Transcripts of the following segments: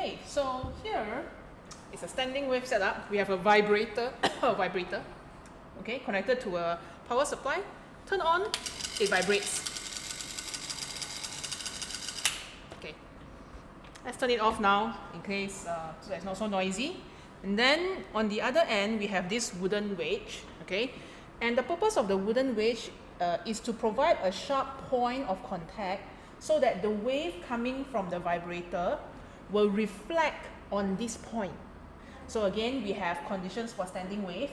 Okay, so here is a standing wave setup. We have a vibrator, okay, connected to a power supply. Turn on, it vibrates. Okay, let's turn it off now in case so it's not so noisy. And then on the other end, we have this wooden wedge, okay? And the purpose of the wooden wedge is to provide a sharp point of contact so that the wave coming from the vibrator will reflect on this point. So again, we have conditions for standing wave.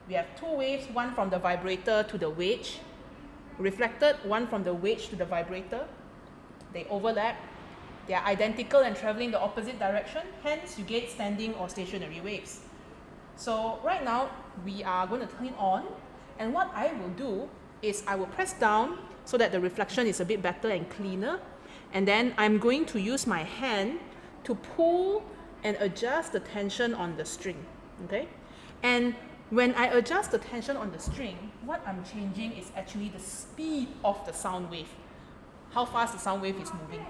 We have two waves, one from the vibrator to the wedge, reflected, one from the wedge to the vibrator. They overlap. They are identical and traveling the opposite direction, hence you get standing or stationary waves. So right now, we are going to turn it on, and what I will do is I will press down so that the reflection is a bit better and cleaner, and then I'm going to use my hand to pull and adjust the tension on the string, okay? And when I adjust the tension on the string, what I'm changing is actually the speed of the sound wave, how fast the sound wave is moving.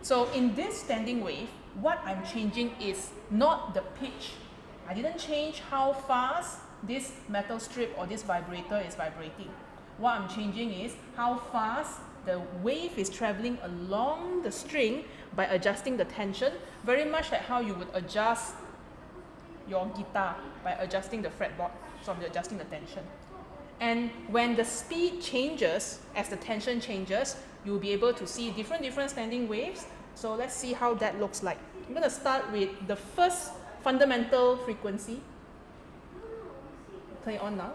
So in this standing wave, what I'm changing is not the pitch. I didn't change how fast this metal strip or this vibrator is vibrating. What I'm changing is how fast the wave is traveling along the string by adjusting the tension, very much like how you would adjust your guitar by adjusting the fretboard, so I'm adjusting the tension. And when the speed changes, as the tension changes, you'll be able to see different standing waves. So let's see how that looks like. I'm going to start with the first fundamental frequency. Turn it on now.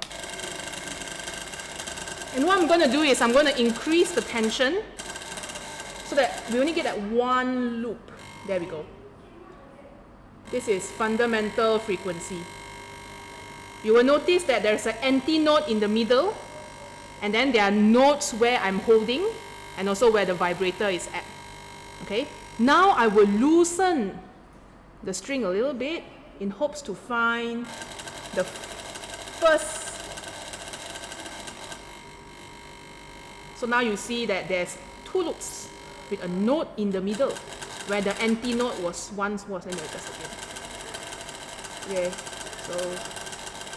And what I'm going to do is I'm going to increase the tension so that we only get that one loop. There we go. This is fundamental frequency. You will notice that there's an anti-note in the middle, and then there are notes where I'm holding and also where the vibrator is at. Okay, now I will loosen the string a little bit in hopes to find the first. So now you see that there's two loops with a note in the middle where the anti-note was once was. Anyway, just again. Okay, so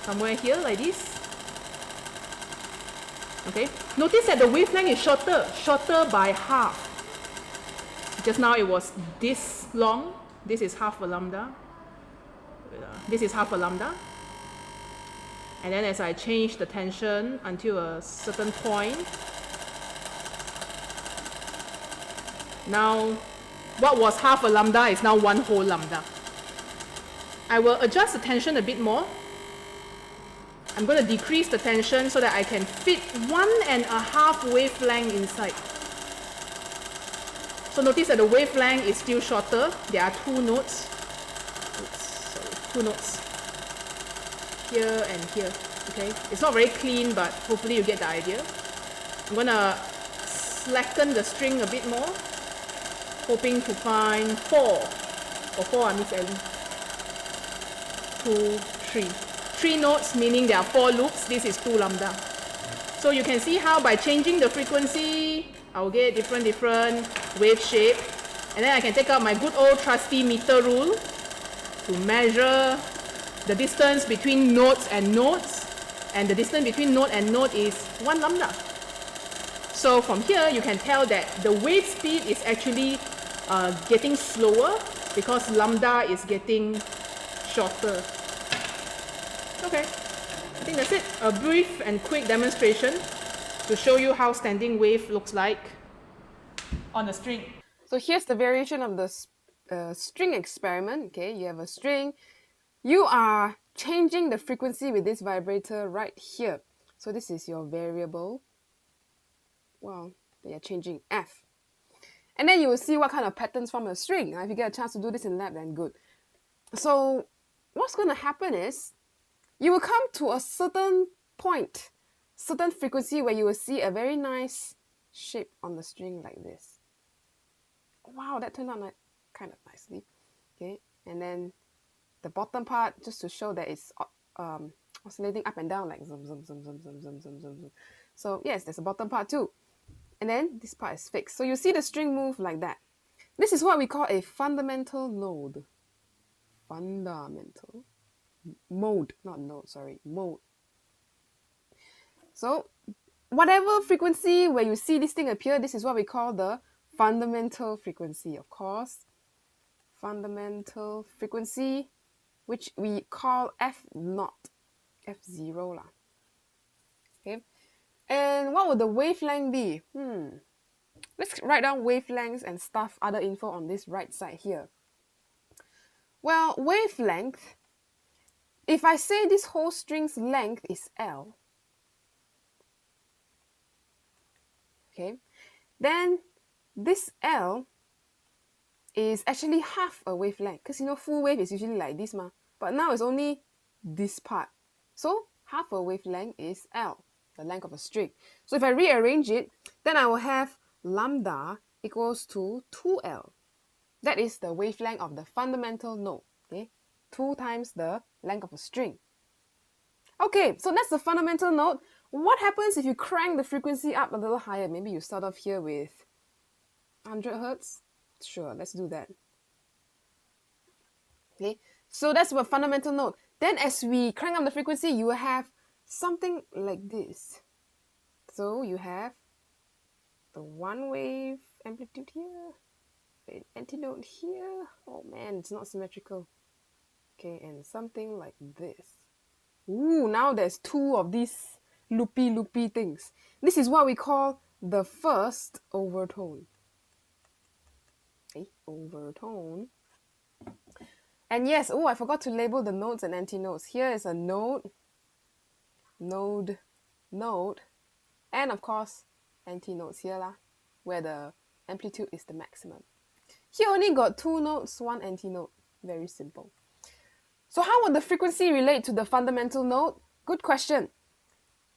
somewhere here like this. Okay, notice that the wavelength is shorter by half. Just now it was this long. This is half a lambda. This is half a lambda. And then as I change the tension until a certain point, now what was half a lambda is now one whole lambda. I will adjust the tension a bit more. I'm going to decrease the tension so that I can fit 1.5 wavelength inside. So notice that the wavelength is still shorter. There are two notes. Two notes. Here and here. Okay. It's not very clean, but hopefully you get the idea. I'm going to slacken the string a bit more, hoping to find 4. Or 4, I miss Ellie. 2, 3. 3 notes, meaning there are 4 loops. This is 2 lambda. So you can see how by changing the frequency, I'll get different wave shape. And then I can take out my good old trusty meter rule to measure the distance between notes and notes. And the distance between note and note is 1 lambda. So from here, you can tell that the wave speed is actually getting slower because lambda is getting shorter. Okay, I think that's it. A brief and quick demonstration to show you how standing wave looks like on the string. So here's the variation of the string experiment. Okay, you have a string. You are changing the frequency with this vibrator right here. So this is your variable. Well, they are changing F. And then you will see what kind of patterns from a string. Now, if you get a chance to do this in lab, then good. So what's going to happen is you will come to a certain point, certain frequency where you will see a very nice shape on the string like this. Wow, that turned out kind of nicely. Okay, and then the bottom part, just to show that it's oscillating up and down like zoom, zoom, zoom, zoom, zoom, zoom, zoom, zoom, zoom. So yes, there's a bottom part too. And then this part is fixed. So you see the string move like that. This is what we call a fundamental node. Fundamental mode, not node, sorry, mode. So whatever frequency where you see this thing appear, this is what we call the fundamental frequency, of course. Fundamental frequency, which we call F0, F0 lah. Okay, and what would the wavelength be? Let's write down wavelengths and stuff, other info on this right side here. Well, wavelength, if I say this whole string's length is L, okay, then this L is actually half a wavelength, because you know full wave is usually like this ma, but now it's only this part. So half a wavelength is L, the length of a string. So if I rearrange it, then I will have lambda equals to 2L. That is the wavelength of the fundamental node, okay? 2 times the length of a string. Okay, so that's the fundamental node. What happens if you crank the frequency up a little higher? Maybe you start off here with 100 Hertz. Sure, let's do that. Okay, so that's what fundamental node. Then as we crank up the frequency, you will have something like this. So you have the one wave amplitude here, an antinode here. Oh man, it's not symmetrical. Okay, and something like this. Ooh, now there's 2 of these loopy things. This is what we call the first overtone. Okay, overtone. And yes, oh, I forgot to label the nodes and antinodes. Here is a node, node, and of course, antinodes here lah, where the amplitude is the maximum. Here only got 2 nodes, 1 antinode. Very simple. So how would the frequency relate to the fundamental node? Good question.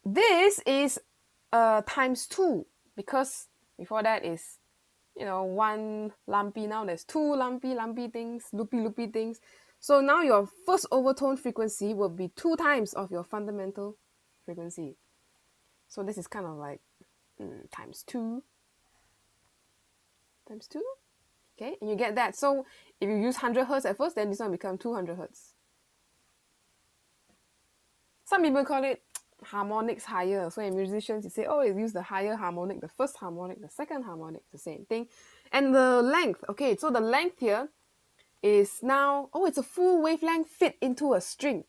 This is times 2, because before that is, you know, 1 lumpy. Now there's 2 lumpy things, loopy things. So now your first overtone frequency will be 2 times of your fundamental frequency. So this is kind of like times 2. Times 2. Okay, and you get that. So if you use 100 Hertz at first, then this one becomes 200 Hertz. Some people call it harmonics higher. So in musicians, you say, oh, you use the higher harmonic, the first harmonic, the second harmonic, the same thing. And the length, okay, so the length here is now, oh, it's a full wavelength fit into a string.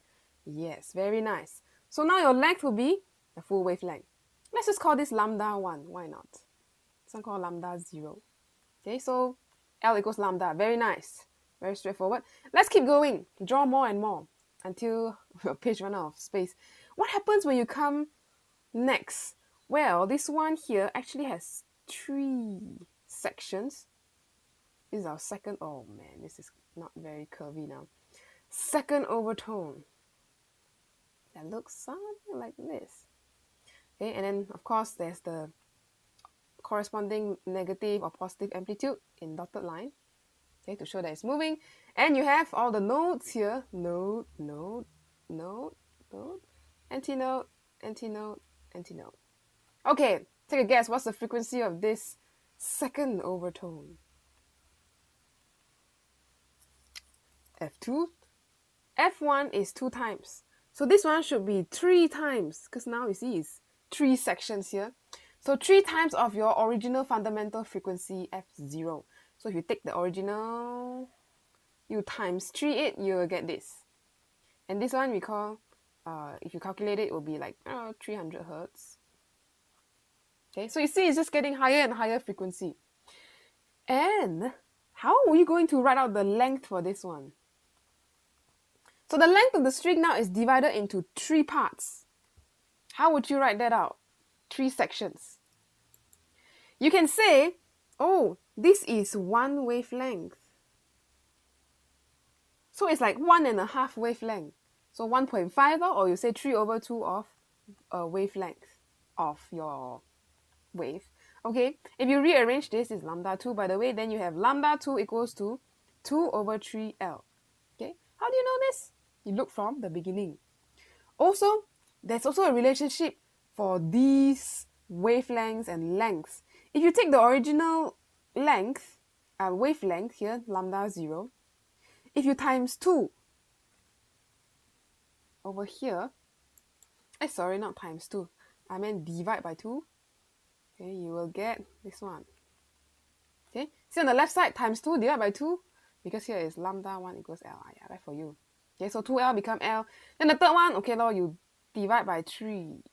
Yes, very nice. So now your length will be a full wavelength. Let's just call this lambda 1. Why not? This one called lambda 0. Okay, so L equals lambda. Very nice. Very straightforward. Let's keep going. Draw more and more until your page runs out of space. What happens when you come next? Well, this one here actually has 3 sections. This is our second. Oh man, this is not very curvy now. Second overtone. That looks something like this. Okay, and then of course there's the corresponding negative or positive amplitude in dotted line. Okay, to show that it's moving. And you have all the nodes here. Node, node, node, node, antinode, antinode, antinode. Okay, take a guess. What's the frequency of this second overtone? F2. F1 is 2 times. So this one should be 3 times, because now you see it's 3 sections here. So 3 times of your original fundamental frequency, F0. So if you take the original, you times 3 it, you will get this. And this one we call, if you calculate it, it will be like 300 Hertz. Okay, so you see it's just getting higher and higher frequency. And how are you going to write out the length for this one? So the length of the string now is divided into 3 parts. How would you write that out? 3 sections. You can say, oh, this is 1 wavelength. So it's like 1.5 wavelength. So 1.5, or you say 3/2 of a wavelength of your wave. Okay, if you rearrange this, is lambda 2 by the way, then you have lambda 2 equals to 2/3L. Okay, how do you know this? You look from the beginning. Also, there's also a relationship for these wavelengths and lengths. If you take the original length wavelength here, lambda 0, if you times 2 over here, sorry, not times 2, I meant divide by 2, okay, you will get this one. Okay, see on the left side, times 2 divided by 2, because here is lambda 1 equals L. Yeah, right for you. Okay, so 2L become L. Then the third one, okay, now you divide by 3.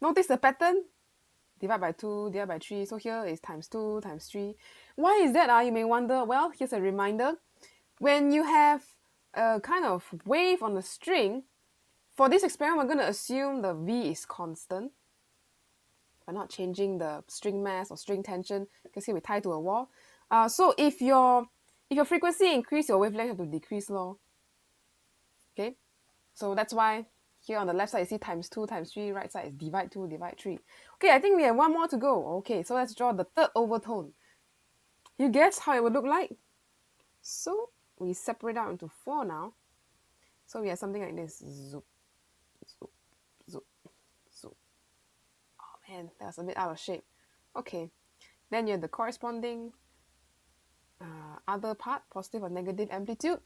Notice the pattern? Divide by 2, divide by 3. So here is times 2, times 3. Why is that? You may wonder. Well, here's a reminder. When you have a kind of wave on the string, for this experiment, we're going to assume the V is constant. We're not changing the string mass or string tension because here we tie to a wall. So if your frequency increase, your wavelength have to decrease low. Okay, so that's why here on the left side you see times 2, times 3, right side is divide 2, divide 3. Okay, I think we have one more to go. Okay, so let's draw the third overtone. You guess how it would look like? So we separate out into 4 now. So we have something like this. Zoop, zoop, zoop, zoop. Oh man, that was a bit out of shape. Okay, then you have the corresponding other part, positive or negative amplitude.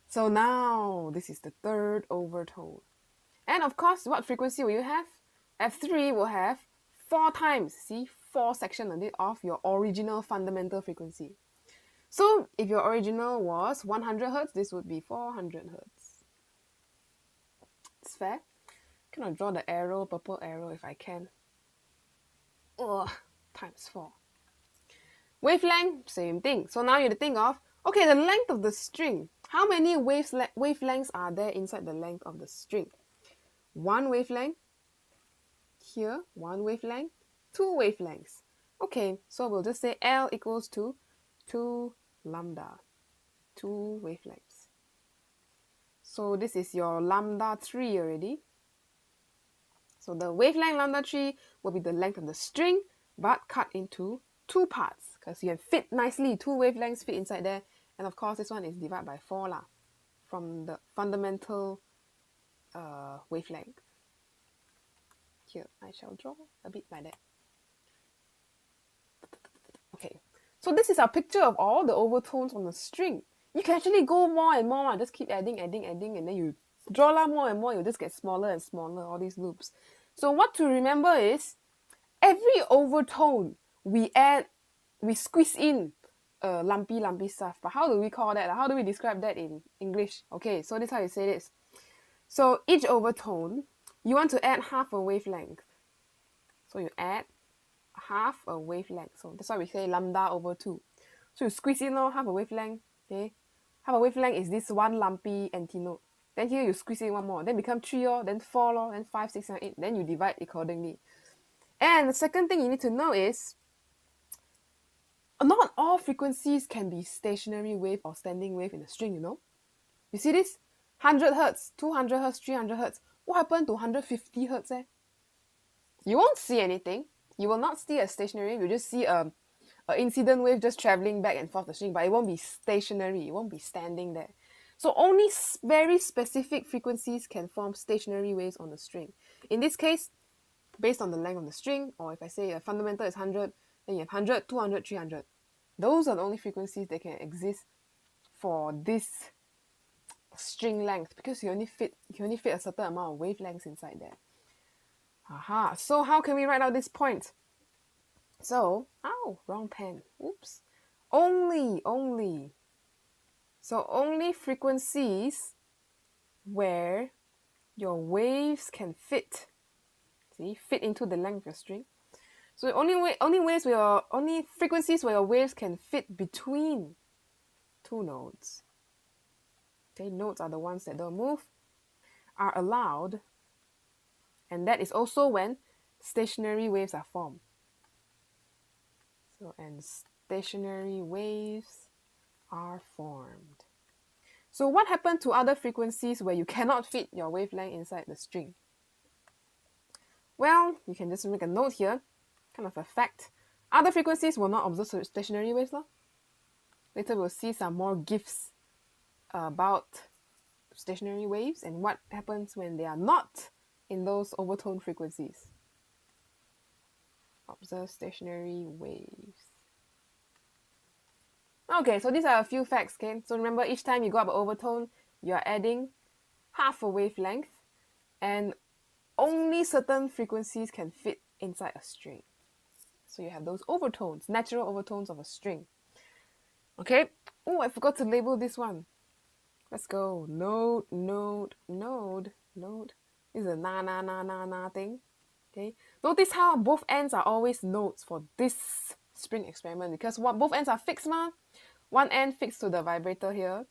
So now this is the third overtone. And of course, what frequency will you have? F3 will have 4 times, see, 4 sections of your original fundamental frequency. So if your original was 100 Hertz, this would be 400 Hertz. It's fair. Can I draw the arrow, purple arrow if I can? Times 4. Wavelength, same thing. So now you have to think of, okay, the length of the string. How many wavelengths are there inside the length of the string? 1 wavelength. Here, 1 wavelength. 2 wavelengths. Okay, so we'll just say L equals to 2 lambda. 2 wavelengths. So this is your lambda 3 already. So the wavelength lambda 3 will be the length of the string, but cut into 2 parts because you can fit nicely, 2 wavelengths fit inside there. And of course, this one is divided by 4 lah, from the fundamental wavelength. Here, I shall draw a bit like that. Okay, so this is our picture of all the overtones on the string. You can actually go more and more, just keep adding, and then you draw more and more, you just get smaller and smaller, all these loops. So what to remember is, every overtone we squeeze in lumpy stuff. But how do we call that? How do we describe that in English? Okay, so this is how you say this. So each overtone, you want to add half a wavelength. So you add half a wavelength. So that's why we say lambda over 2. So you squeeze in half a wavelength. Okay, half a wavelength is this one lumpy antinote. Then here you squeeze in one more. Then become 3, then 4, then 5, 6, 7, 8. Then you divide accordingly. And the second thing you need to know is, not all frequencies can be stationary wave or standing wave in a string, you know. You see this? 100 Hertz, 200 Hertz, 300 Hertz. What happened to 150 Hertz? You won't see anything. You will not see a stationary wave. You just see an incident wave just traveling back and forth the string, but it won't be stationary. It won't be standing there. So only very specific frequencies can form stationary waves on the string. In this case, based on the length of the string, or if I say a fundamental is 100, then you have 100, 200, 300. Those are the only frequencies that can exist for this string length, because you only fit a certain amount of wavelengths inside there. Aha. So how can we write out this point? So, wrong pen. Oops. Only frequencies where your waves can fit. See, fit into the length of your string. So only frequencies where your waves can fit between 2 nodes. Okay, nodes are the ones that don't move, are allowed, and that is also when stationary waves are formed. So, and stationary waves are formed. So what happened to other frequencies where you cannot fit your wavelength inside the string? Well, you can just make a note here, kind of a fact. Other frequencies will not observe stationary waves. Later we'll see some more gifs about stationary waves and what happens when they are not in those overtone frequencies. Observe stationary waves. Okay, so these are a few facts, okay? So remember, each time you go up an overtone, you are adding half a wavelength, and only certain frequencies can fit inside a string. So you have those overtones, natural overtones of a string. Okay. Oh, I forgot to label this one. Let's go. Node, node, node, node. This is a na na na na na thing. Okay. Notice how both ends are always nodes for this string experiment because what both ends are fixed, ma. One end fixed to the vibrator here.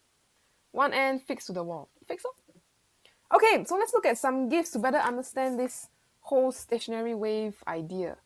One end fixed to the wall. Fixed up. Okay, so let's look at some gifts to better understand this whole stationary wave idea.